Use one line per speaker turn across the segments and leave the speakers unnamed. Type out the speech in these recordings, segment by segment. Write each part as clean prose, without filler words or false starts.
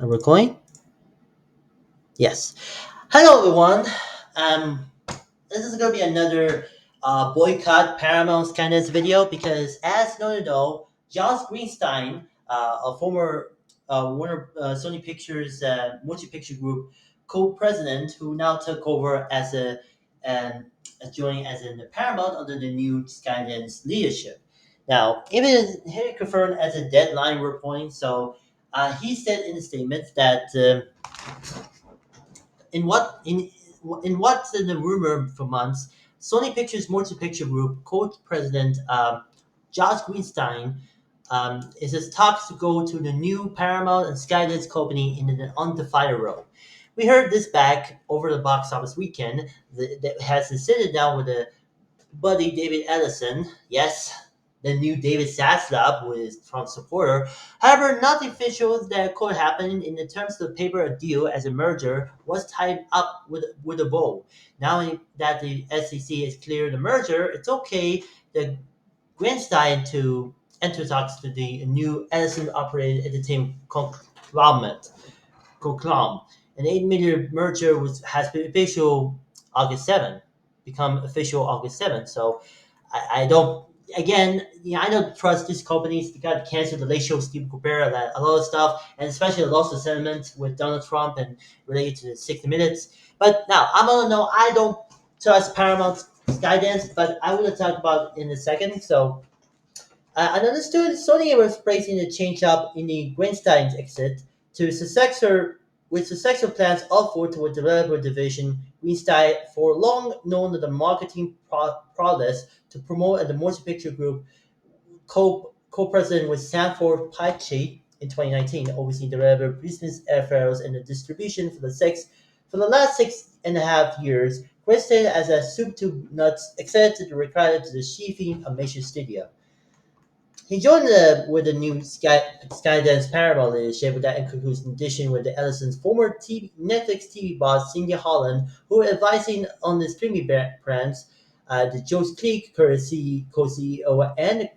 We're going? Yes. Hello, everyone. Um, this is going to be another boycott Paramount Skydance video because, as noted, though, Josh Greenstein, a former Warner Sony Pictures multi-picture group co-president, who now took over um, as joining as in the Paramount under the new Skydance leadership. Now, even he confirmed as a deadline reporting, so he said in a statement that. In what's in the rumor for months, Sony Pictures Multi-Picture Group co-president Josh Greenstein is his talks to go to the new Paramount and Skydance company in the undefined role. We heard this back over the box office weekend that has to sit it down with the buddy David Ellison. Yes, the new David Zaslav was Trump supporter. However, nothing official that could happen in the terms of the paper a deal as a merger was tied up with a bow. Now that the SEC has cleared the merger, it's okay the Greenstein to enter talks to the new Ellison operated entertainment conglomerate. An 8 million merger has been official August 7th, become official August 7th. So I don't. Again, I don't trust these companies. They got canceled the late show with Steve Colbert, a lot of stuff, and especially the loss of sentiment with Donald Trump and related to the 60 Minutes. But now I'm gonna know I don't trust Paramount's Skydance, but I will talk about in a second. So I understood Sony was bracing the change up in the Greenstein's exit to successor with successor plans offered to a developer division. Greenstein, for long known the marketing prowess to promote at the motion picture group, co-president with Sanford Paiche in 2019, overseeing developer business affairs and the distribution for the last 6.5 years. Greenstein as a soup to nuts accepted to retire to the Sheafing, a major studio. He joined with the new Skydance Paramount leadership that includes in addition with the Ellison's former Netflix TV boss Cindy Holland, who were advising on the streaming brands, the Joe Click, courtesy co-CEO and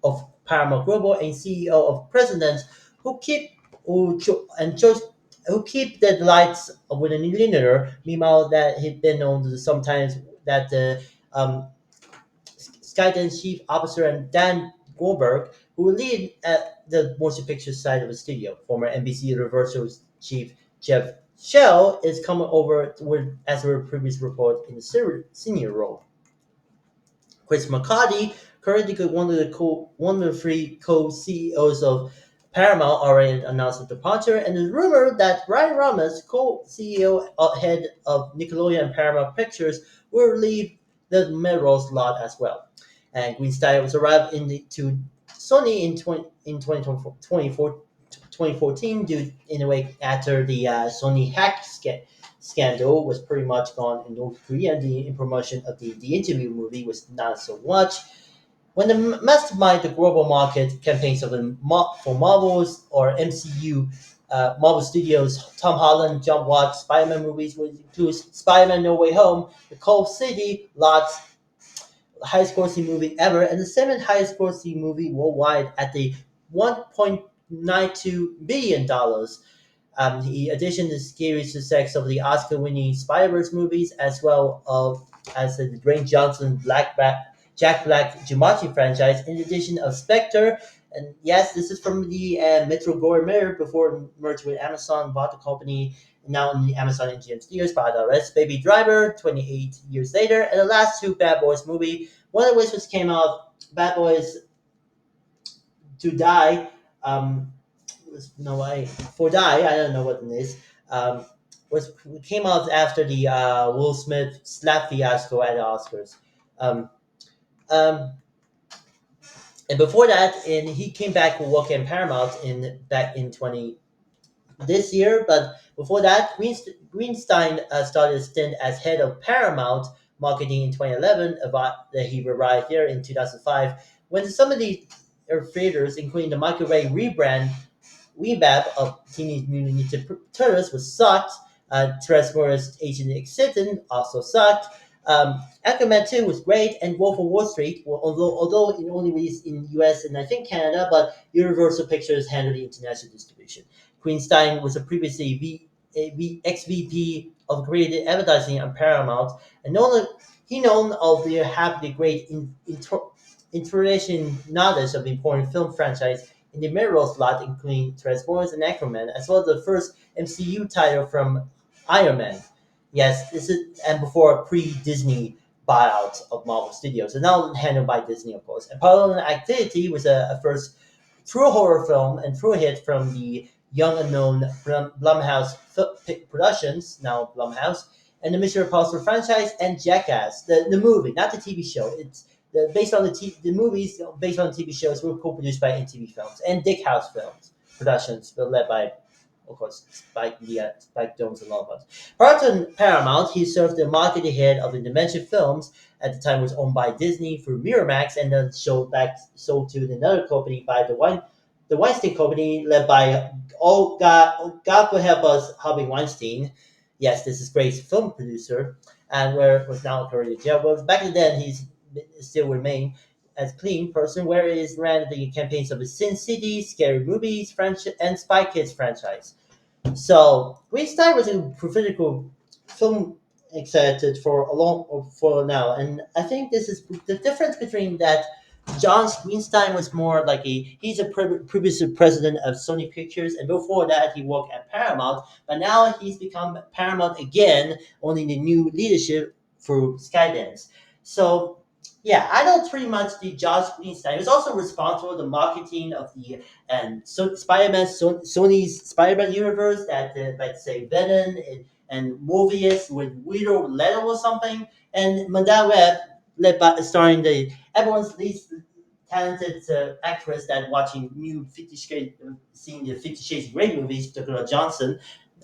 of Paramount Global and CEO of Presidents, who keep who cho- and chose who keep the lights with a linear. Meanwhile, that he'd been known to sometimes that the Skydance chief officer and Dan Goldberg, who will lead at the motion picture side of the studio. Former NBC Universal chief Jeff Shell is coming over with, as a previous report, in the senior role. Chris McCarthy, currently one of the three co-CEOs of Paramount, already announced a departure, and there's rumor that Brian Ramos, co-CEO head of Nickelodeon and Paramount Pictures, will leave the Melrose lot as well. And Greenstein was arrived to Sony in 2014 due in a way after the Sony scandal was pretty much gone in North Korea. The promotion of the interview movie was not so much. When the mastermind the global market campaigns of for Marvel's or MCU, Marvel Studios, Tom Holland, John Watt, Spider-Man movies, which includes Spider-Man No Way Home, The Cold City, Lots, highest grossing movie ever, and the seventh highest grossing movie worldwide at the $1.92 billion. In addition to the scary success of the Oscar-winning Spider-Verse movies, as well as the Dwayne Johnson Jack Black Jumanji franchise, in addition of Spectre. And yes, this is from the Metro Goldwyn Mayer before it merged with Amazon, bought the company, now in the Amazon MGM Studios by the rest. Baby Driver, 28 years later, and the last two Bad Boys movie, one of which was came out, Bad Boys to Die, no way for Die, I don't know what it is. Was came out after the Will Smith slap fiasco at the Oscars. Um, um, and before that, and he came back with work in Paramount in back in 20 this year. But before that, Greenstein started a stint as head of Paramount marketing in 2011. About that he arrived here in 2005 when some of the theaters, including the Michael Ray revamp of Teenage Mutant Ninja Turtles, was sucked. Transformers Agent Exitin also sucked. Aquaman 2 was great, and Wolf of Wall Street, well, although it only released in US and I think Canada, but Universal Pictures handled the international distribution. Greenstein was a previously ex-VP of creative advertising at Paramount, and he known of the happily great international knowledge of important film franchise in the middle slot, including Transformers and Aquaman, as well as the first MCU title from Iron Man. Yes, this is and before pre-Disney buyout of Marvel Studios, and now handled by Disney, of course. And Parallel Activity was a first true horror film and true hit from the young unknown Blumhouse Productions, now Blumhouse, and the Mission Impossible franchise and Jackass, the movie, not the TV show. It's based on the movies based on TV shows were co-produced by NTV Films and Dick House Films Productions, were led by, of course, Spike Jones and all of us. Prior to Paramount, he served the marketing head of the Dimension Films. At the time, was owned by Disney through Miramax, and then sold to another company by the Weinstein Company, led by God will help us, Harvey Weinstein. Yes, this is Grace's film producer, and where was now currently in jail. But back then, he's still remained as clean person, where he ran the campaigns of the Sin City, Scary Movies, and Spy Kids franchise. So Greenstein was a professional film excited for now, and I think this is the difference between that. John Greenstein was more like he's a previous president of Sony Pictures, and before that he worked at Paramount. But now he's become Paramount again, owning the new leadership for Skydance. So yeah, I know pretty much the Josh Greenstein is also responsible for the marketing of the and so Spider-Man, Sony's Spider-Man universe that, like say Venom and Morbius with Weirdo Leto or something, and Mandela Web led by starring the everyone's least talented actress that watching new seeing the 50 Shades of Grey movies, Dakota Johnson.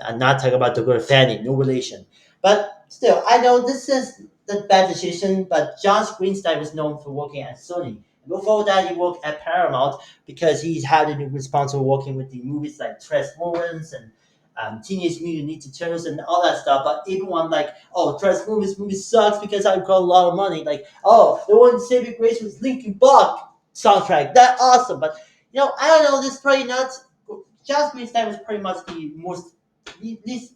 I'm not talking about Dakota Fanning, no relation. But still, I know this is the bad decision, but John Greenstein was known for working at Sony. Before that, he worked at Paramount because he's had been responsible working with the movies like Transformers and Teenage Mutant Ninja Turtles and all that stuff. But everyone like, oh, Transformers movie sucks because I got a lot of money. Like, oh, the one Saving Grace was Linkin Park soundtrack. That awesome. But I don't know. This is probably not. John Greenstein was pretty much the least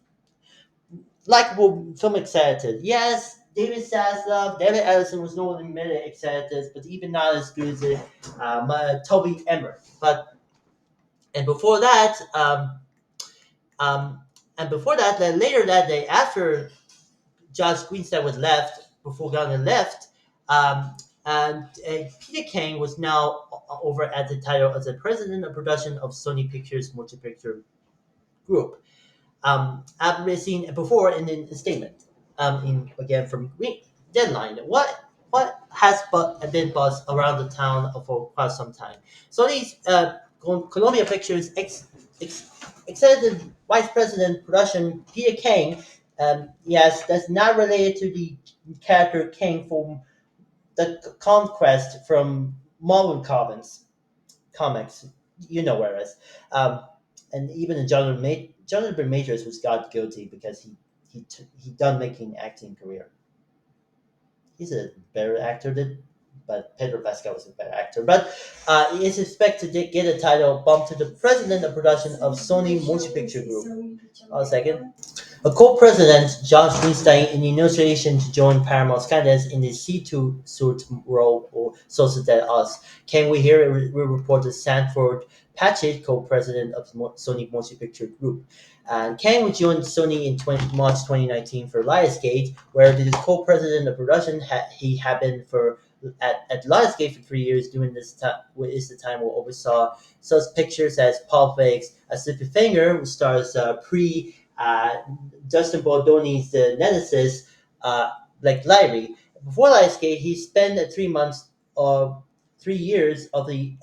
likable film excited. Yes, David Zaslav, David Ellison was no one many excited, but even not as good as Toby Emmer. But and before that, um, and before that, then later that day, after Josh Greenstein was left, before Gardner left, and Peter Kang was now over at the title as the president of production of Sony Pictures Motion Picture Group. I've been seen before in the statement. Again from Green Deadline. What has been buzzed around the town for quite some time? So these Columbia Pictures executive vice president production Peter Kang. Yes, that's not related to the character Kang from the Conquest from Marvel comics. Where it is. Um, and even the Jonathan Majors was got guilty because he done making acting career. He's a better actor than, but Pedro Pascal was a better actor. But he is expected to get a title bumped to the president of production of Sony Motion Picture Group. A second. A co-president, John Greenstein, in the negotiation to join Paramount Skydance in the C2 suit role, or so said us. Can we hear we reported Sanford Patchett, co-president of Sony Motion Picture Group. And Kang joined Sony in March 2019 for Lionsgate, where he was co-president of production. He had been at Lionsgate for 3 years. During this time, is the time we oversaw such pictures as Pulp Fiction, A Slippery Finger, which stars Justin Baldoni's nemesis, like Larry. Before Lionsgate, he spent 3 months or 3 years of the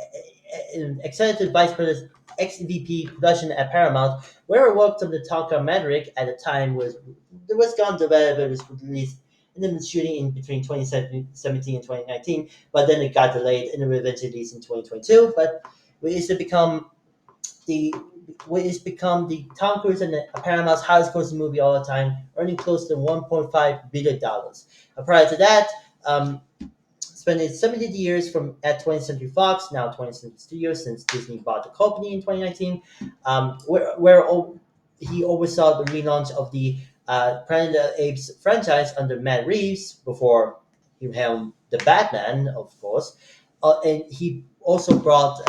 executive vice president ex-VP production at Paramount, where he worked on the Tonka Maverick at the time was gone developed, it was released and then shooting in between 2017 and 2019, but then it got delayed and it was eventually released in 2022. But it's become the which become the Tom Cruise and the Paramount's highest grossing movie all the time, earning close to $1.5 billion. Prior to that, spending 70 years from at 20th Century Fox, now 20th Century Studios, since Disney bought the company in 2019, where he oversaw the relaunch of the Planet of the Apes franchise under Matt Reeves before he helmed the Batman, of course. And he also brought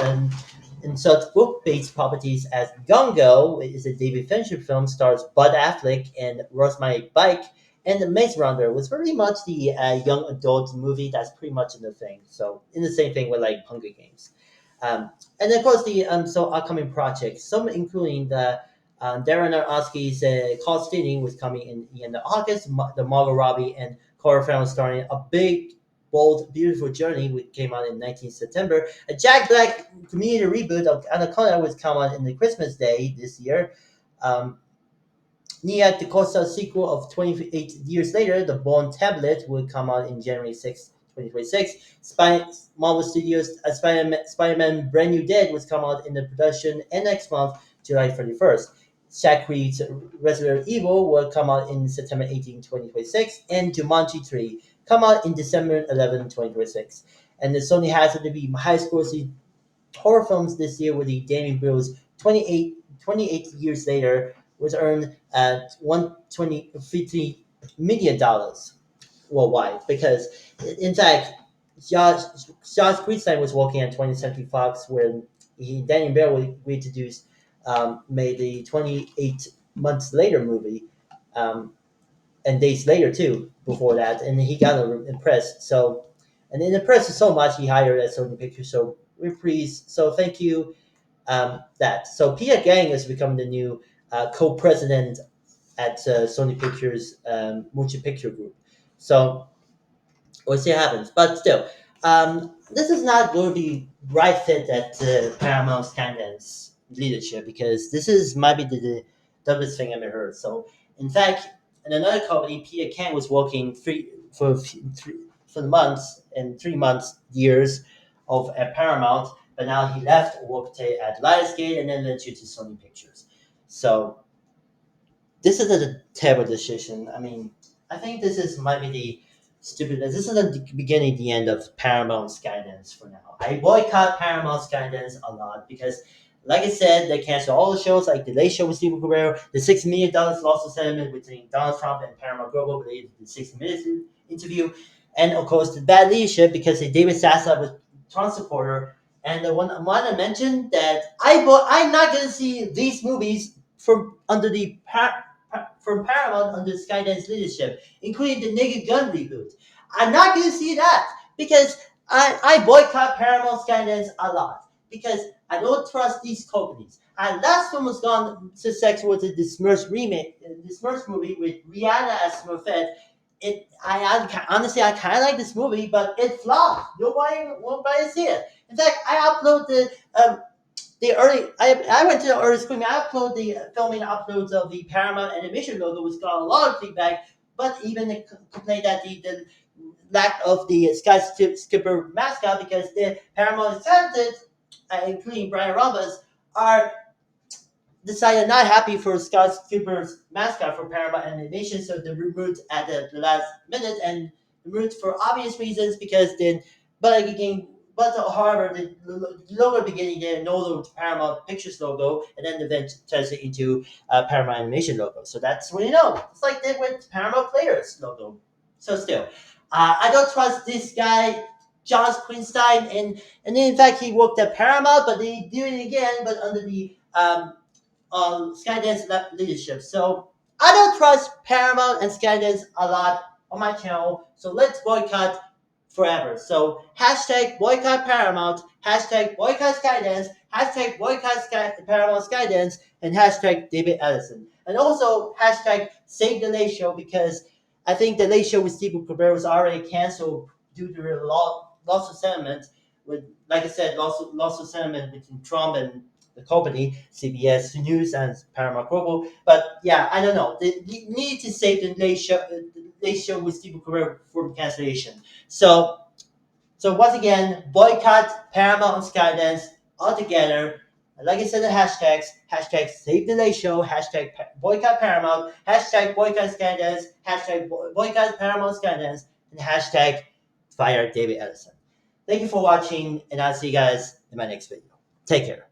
in such book-based properties as Gungo, which is a David Fincher film, stars Bud Affleck and Rosemary Bike, and The Maze Runner was pretty much the young adult movie that's pretty much in the thing. So in the same thing with like Hunger Games, um, and of course the so upcoming projects, some including the Darren Aronofsky's Call Stealing was coming in the August. The Margot Robbie and Cora Farrell starring a big, bold, beautiful journey, which came out in 19th September. A Jack Black community reboot of Anaconda was come out in the Christmas Day this year. Um, Nia DaCosta sequel of 28 years later, The Bone Tablet, will come out in January 6, 2026. Marvel Studios' Spider-Man Brand New Dead was come out in the production and next month, July 31st. Shaq Reed's Resident Evil will come out in September 18, 2026. And Jumanji 3 come out in December 11, 2026. And the Sony has to be high scoring horror films this year with the Damien Bill's 28 years later was earned at $120 million worldwide because in fact Josh Greenstein was working at 20th Century Fox when Daniel Bell was introduced made the 28 months later movie and days later too before that and he got impressed so and then impressed so much he hired at Sony Pictures so we're pleased so thank you that so Peter Gang has become the new co-president at Sony Pictures Motion Picture Group so we'll see what happens but still this is not going to be right fit at Paramount Skydance leadership because this is might be the dumbest thing I've ever heard so in fact in another company Peter Kang was working for the months and 3 months years of at Paramount but now he left worked at Lionsgate and then went to Sony Pictures so this is a terrible decision. I mean, I think this is might be the stupid. This is the beginning, the end of Paramount Skydance for now. I boycott Paramount Skydance a lot because, like I said, they cancel all the shows like the Late Show with Stephen Colbert, the $6 million lawsuit settlement between Donald Trump and Paramount Global related to the 60 Minutes interview, and of course the bad leadership because David Zaslav was Trump supporter. And the one I want to mention that I'm not going to see these movies from under the from Paramount under Skydance leadership, including the Naked Gun reboot. I'm not going to see that because I boycott Paramount Skydance a lot because I don't trust these companies. And last one was gone to sex was the Smurfs remake, the Smurfs movie with Rihanna as Smurfette. Honestly, I kind of like this movie, but it flopped. Nobody won't buy to see it. In fact, I uploaded the early I went to the early screening. I uploaded the filming uploads of the Paramount animation logo, which got a lot of feedback. But even the complaint that the lack of the Sky Skipper mascot because the Paramount executives, including Brian Roberts, are decided not happy for Scott Skipper's mascot for Paramount Animation, so they removed at the last minute and removed for obvious reasons because then, but again, but however, the logo beginning there no the Paramount Pictures logo, and then the event turns it into Paramount Animation logo. So that's what you know. It's like they went Paramount Players logo. So still, I don't trust this guy. Josh Greenstein, and then in fact he worked at Paramount, but they do it again, but under the Skydance leadership. So I don't trust Paramount and Skydance a lot on my channel. So let's boycott forever. So hashtag boycott Paramount, hashtag boycott Skydance, hashtag boycott Paramount Skydance, and hashtag David Ellison. And also hashtag save the Late Show because I think the Late Show with Stephen Colbert was already canceled due to the lawsuit settlement with, like I said, lawsuit settlement between Trump and the company, CBS News and Paramount Global. But yeah, I don't know. They need to save the Late Show with Stephen Colbert from cancellation. So once again, boycott Paramount and Skydance altogether. Like I said, the hashtags, hashtag Save the Late Show, hashtag Boycott Paramount, hashtag Boycott Skydance, hashtag Boycott Paramount Skydance, and hashtag Fire David Ellison. Thank you for watching, and I'll see you guys in my next video. Take care.